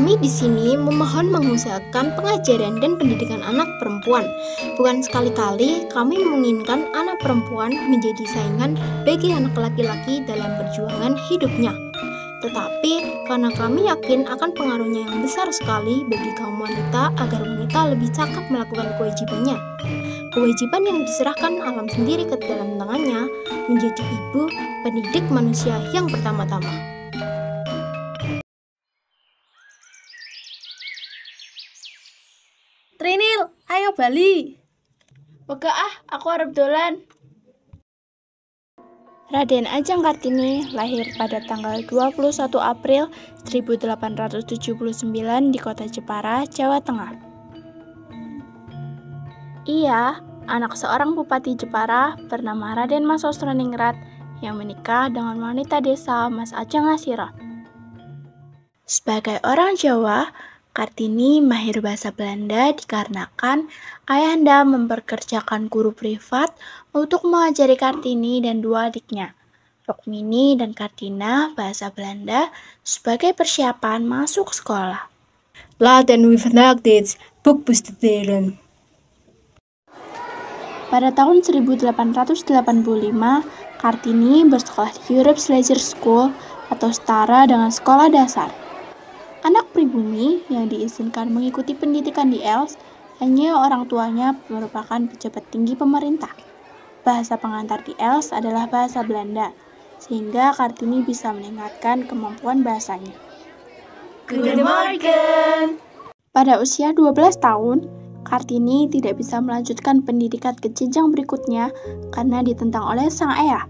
Kami di sini memohon mengusahakan pengajaran dan pendidikan anak perempuan. Bukan sekali-kali kami menginginkan anak perempuan menjadi saingan bagi anak laki-laki dalam perjuangan hidupnya. Tetapi karena kami yakin akan pengaruhnya yang besar sekali bagi kaum wanita agar wanita lebih cakap melakukan kewajibannya. Kewajiban yang diserahkan alam sendiri ke dalam tangannya menjadi ibu pendidik manusia yang pertama-tama. Trinil, ayo bali. Wegah aku arep dolan. Raden Ajeng Kartini lahir pada tanggal 21 April 1879 di kota Jepara, Jawa Tengah. Ia anak seorang bupati Jepara bernama Raden Mas Sostroningrat yang menikah dengan wanita desa Mas Ajeng Asira. Sebagai orang Jawa, Kartini mahir bahasa Belanda dikarenakan ayahanda memperkerjakan guru privat untuk mengajari Kartini dan dua adiknya, Rukmini dan Kartina, bahasa Belanda sebagai persiapan masuk sekolah. Laten we vandaag dit boek bestuderen. Pada tahun 1885, Kartini bersekolah di Europe's Leisure School atau setara dengan sekolah dasar. Anak pribumi yang diizinkan mengikuti pendidikan di Els hanya orang tuanya merupakan pejabat tinggi pemerintah. Bahasa pengantar di Els adalah bahasa Belanda, sehingga Kartini bisa meningkatkan kemampuan bahasanya. Guten Morgen. Pada usia 12 tahun, Kartini tidak bisa melanjutkan pendidikan ke jenjang berikutnya karena ditentang oleh sang ayah.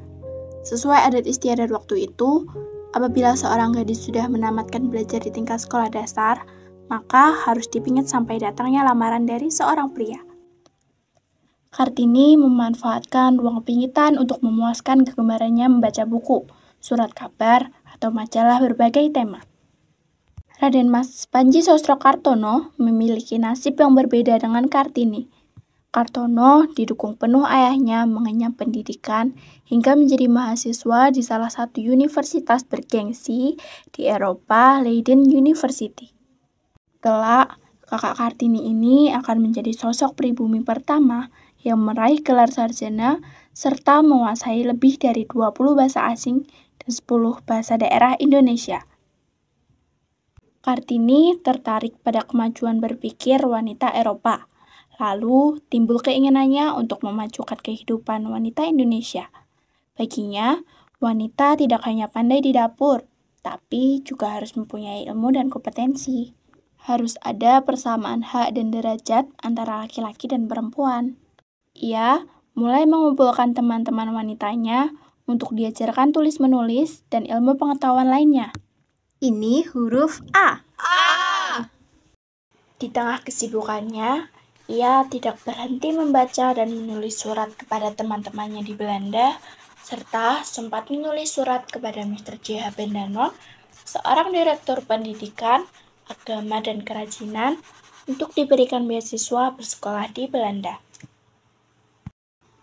Sesuai adat istiadat waktu itu, apabila seorang gadis sudah menamatkan belajar di tingkat sekolah dasar, maka harus dipingit sampai datangnya lamaran dari seorang pria. Kartini memanfaatkan ruang pingitan untuk memuaskan kegemarannya membaca buku, surat kabar, atau majalah berbagai tema. Raden Mas Panji Sostrokartono memiliki nasib yang berbeda dengan Kartini. Kartono didukung penuh ayahnya mengenyam pendidikan hingga menjadi mahasiswa di salah satu universitas bergengsi di Eropa, Leiden University. Kelak, kakak Kartini ini akan menjadi sosok pribumi pertama yang meraih gelar sarjana serta menguasai lebih dari 20 bahasa asing dan 10 bahasa daerah Indonesia. Kartini tertarik pada kemajuan berpikir wanita Eropa. Lalu timbul keinginannya untuk memajukan kehidupan wanita Indonesia. Baginya, wanita tidak hanya pandai di dapur, tapi juga harus mempunyai ilmu dan kompetensi. Harus ada persamaan hak dan derajat antara laki-laki dan perempuan. Ia mulai mengumpulkan teman-teman wanitanya untuk diajarkan tulis-menulis dan ilmu pengetahuan lainnya. Ini huruf A. Di tengah kesibukannya, ia tidak berhenti membaca dan menulis surat kepada teman-temannya di Belanda, serta sempat menulis surat kepada Mr. J.H. Bendanon, seorang direktur pendidikan, agama, dan kerajinan, untuk diberikan beasiswa bersekolah di Belanda.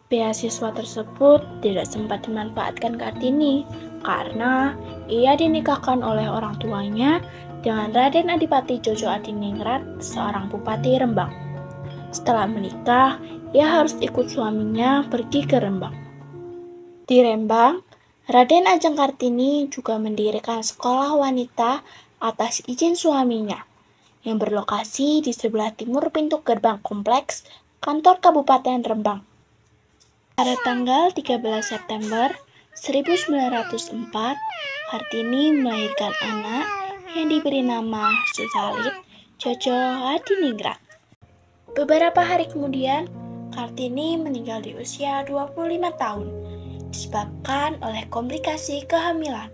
Beasiswa tersebut tidak sempat dimanfaatkan Kartini karena ia dinikahkan oleh orang tuanya dengan Raden Adipati Djojo Adiningrat, seorang bupati Rembang. Setelah menikah, ia harus ikut suaminya pergi ke Rembang. Di Rembang, Raden Ajeng Kartini juga mendirikan sekolah wanita atas izin suaminya, yang berlokasi di sebelah timur pintu gerbang kompleks kantor Kabupaten Rembang. Pada tanggal 13 September 1904, Kartini melahirkan anak yang diberi nama Susalit Djojo Hadiningrat. Beberapa hari kemudian, Kartini meninggal di usia 25 tahun, disebabkan oleh komplikasi kehamilan.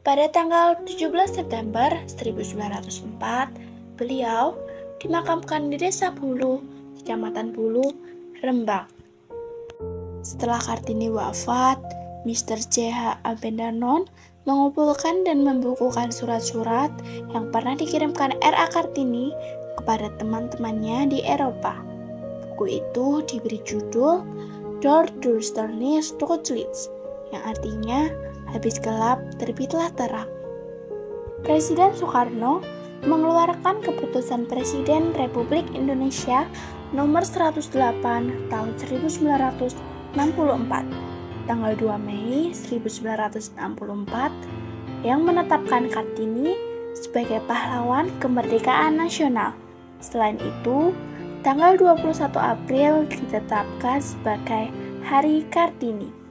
Pada tanggal 17 September 1904, beliau dimakamkan di Desa Bulu, Kecamatan Bulu, Rembang. Setelah Kartini wafat, Mr. J.H. Bendanon mengumpulkan dan membukukan surat-surat yang pernah dikirimkan R.A. Kartini kepada teman-temannya di Eropa. Buku itu diberi judul Door Duisternis Toegeslits, yang artinya habis gelap terbitlah terang. Presiden Soekarno mengeluarkan Keputusan Presiden Republik Indonesia Nomor 108 tahun 1964, tanggal 2 Mei 1964, yang menetapkan Kartini sebagai pahlawan kemerdekaan nasional. Selain itu, tanggal 21 April ditetapkan sebagai Hari Kartini.